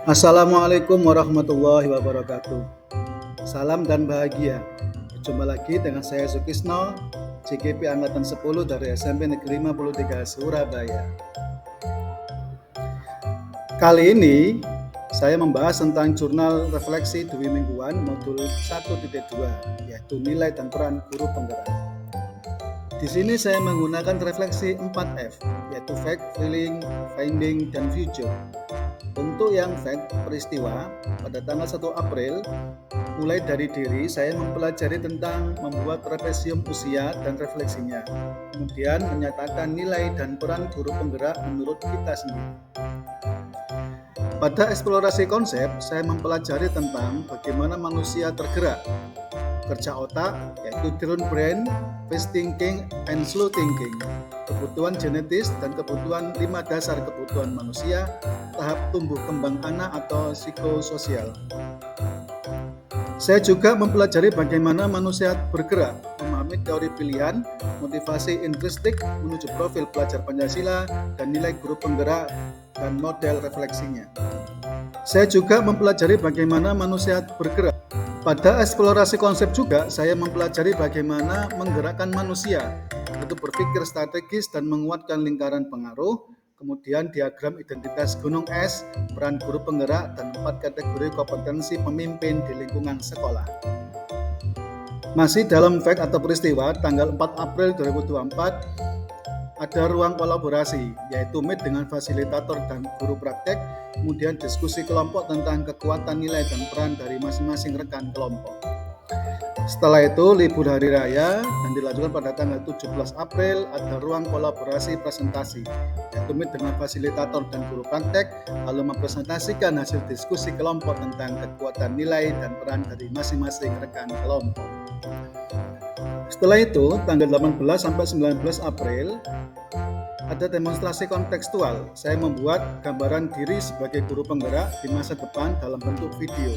Assalamualaikum warahmatullahi wabarakatuh. Salam dan bahagia. Berjumpa lagi dengan saya Sukisno, CGP Angkatan 10 dari SMP Negeri 53 Surabaya. Kali ini saya membahas tentang jurnal refleksi dwi mingguan modul 1.2, yaitu nilai dan peran guru penggerak. Di sini saya menggunakan refleksi 4F, yaitu fact, feeling, finding, dan future. Untuk yang fact, peristiwa, pada tanggal 1 April, mulai dari diri, saya mempelajari tentang membuat trapesium usia dan refleksinya. Kemudian menyatakan nilai dan peran guru penggerak menurut kita sendiri. Pada eksplorasi konsep, saya mempelajari tentang bagaimana manusia tergerak, kerja otak, yaitu turn brain, fast thinking, and slow thinking, kebutuhan genetis dan kebutuhan 5 dasar kebutuhan manusia, tahap tumbuh kembang anak atau psikososial. Saya juga mempelajari bagaimana manusia bergerak, memahami teori pilihan, motivasi intrinsik menuju profil pelajar Pancasila, dan nilai guru penggerak dan model refleksinya. Saya juga mempelajari bagaimana manusia bergerak. Pada eksplorasi konsep juga, saya mempelajari bagaimana menggerakkan manusia, yaitu berpikir strategis dan menguatkan lingkaran pengaruh, kemudian diagram identitas gunung es, peran guru penggerak, dan 4 kategori kompetensi pemimpin di lingkungan sekolah. Masih dalam fact atau peristiwa, tanggal 4 April 2024, ada ruang kolaborasi, yaitu meet dengan fasilitator dan guru praktek, kemudian diskusi kelompok tentang kekuatan nilai dan peran dari masing-masing rekan kelompok. Setelah itu libur hari raya dan dilanjutkan pada tanggal 17 April ada ruang kolaborasi presentasi, yaitu meet dengan fasilitator dan guru praktek, lalu mempresentasikan hasil diskusi kelompok tentang kekuatan nilai dan peran dari masing-masing rekan kelompok. Setelah itu, tanggal 18 sampai 19 April ada demonstrasi kontekstual. Saya membuat gambaran diri sebagai guru penggerak di masa depan dalam bentuk video.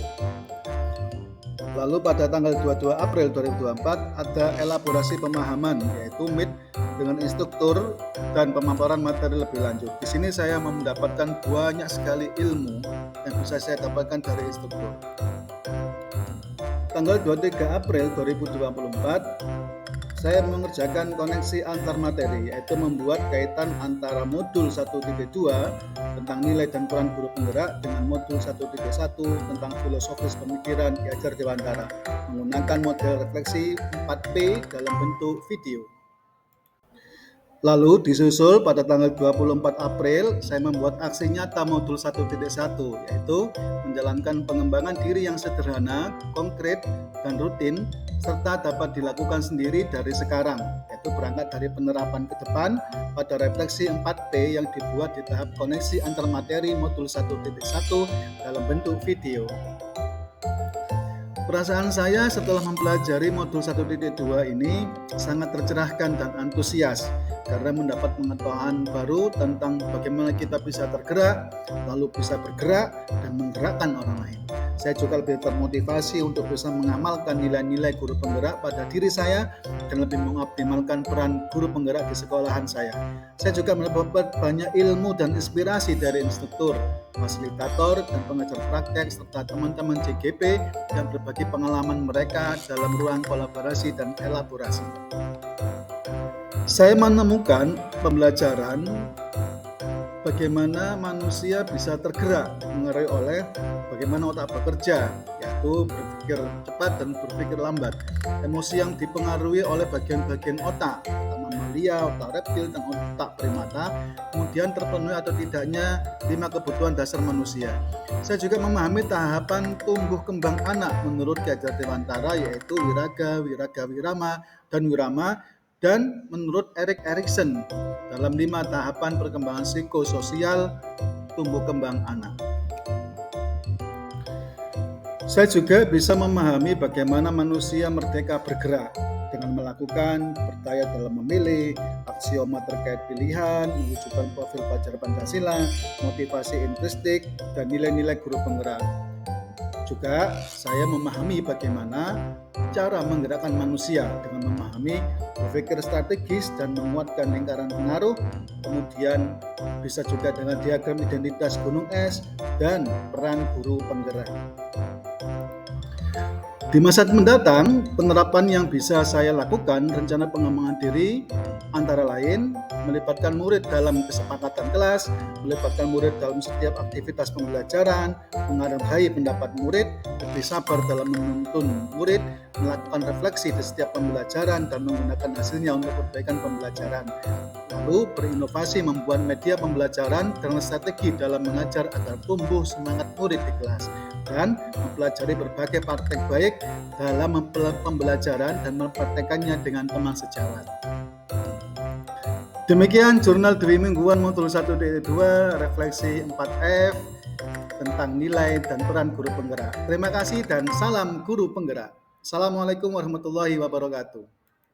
Lalu pada tanggal 22 April 2024 ada elaborasi pemahaman, yaitu meet dengan instruktur dan pemaparan materi lebih lanjut. Di sini saya mendapatkan banyak sekali ilmu yang bisa saya dapatkan dari instruktur. Tanggal 23 April 2024 saya mengerjakan koneksi antar materi, yaitu membuat kaitan antara modul 1.2 tentang nilai dan peran guru penggerak dengan modul 1.1 tentang filosofis pemikiran Ki Hajar Dewantara menggunakan model refleksi 4P dalam bentuk video. Lalu disusul pada tanggal 24 April saya membuat aksi nyata modul 1.1, yaitu menjalankan pengembangan diri yang sederhana, konkret, dan rutin serta dapat dilakukan sendiri dari sekarang, yaitu berangkat dari penerapan ke depan pada refleksi 4P yang dibuat di tahap koneksi antar materi modul 1.1 dalam bentuk video. Perasaan saya setelah mempelajari modul 1.2 ini sangat tercerahkan dan antusias karena mendapat pengetahuan baru tentang bagaimana kita bisa tergerak, lalu bisa bergerak dan menggerakkan orang lain. Saya juga lebih termotivasi untuk bisa mengamalkan nilai-nilai guru penggerak pada diri saya dan lebih mengoptimalkan peran guru penggerak di sekolahan saya. Saya juga mendapat banyak ilmu dan inspirasi dari instruktur, fasilitator, dan pengajar praktek serta teman-teman CGP yang berbagi pengalaman mereka dalam ruang kolaborasi dan elaborasi. Saya menemukan pembelajaran bagaimana manusia bisa tergerak mengaruhi oleh bagaimana otak bekerja, yaitu berpikir cepat dan berpikir lambat. Emosi yang dipengaruhi oleh bagian-bagian otak mamalia, otak reptil, dan otak primata, kemudian terpenuhi atau tidaknya 5 kebutuhan dasar manusia. Saya juga memahami tahapan tumbuh kembang anak menurut Ki Hajar Dewantara, yaitu wiraga, wiraga wirama, dan wirama, dan menurut Erik Erikson dalam 5 tahapan perkembangan psikososial tumbuh kembang anak. Saya juga bisa memahami bagaimana manusia merdeka bergerak dengan melakukan berdaya dalam memilih, aksioma terkait pilihan, mewujudkan profil pelajar Pancasila, motivasi intrinsik, dan nilai-nilai guru penggerak. Juga saya memahami bagaimana cara menggerakkan manusia dengan memahami berpikir strategis dan menguatkan lingkaran pengaruh, kemudian bisa juga dengan diagram identitas gunung es dan peran guru penggerak. Di masa mendatang, penerapan yang bisa saya lakukan rencana pengembangan diri antara lain melibatkan murid dalam kesepakatan kelas, melibatkan murid dalam setiap aktivitas pembelajaran, menghargai pendapat murid, lebih sabar dalam menuntun murid, melakukan refleksi di setiap pembelajaran dan menggunakan hasilnya untuk perbaikan pembelajaran. Lalu berinovasi membuat media pembelajaran dengan strategi dalam mengajar agar tumbuh semangat murid di kelas dan mempelajari berbagai praktek baik dalam pembelajaran dan mempraktekannya dengan teman sejawat. Demikian jurnal Dwi Mingguan modul 1.2 refleksi 4F tentang nilai dan peran guru penggerak. Terima kasih dan salam guru penggerak. Assalamualaikum warahmatullahi wabarakatuh.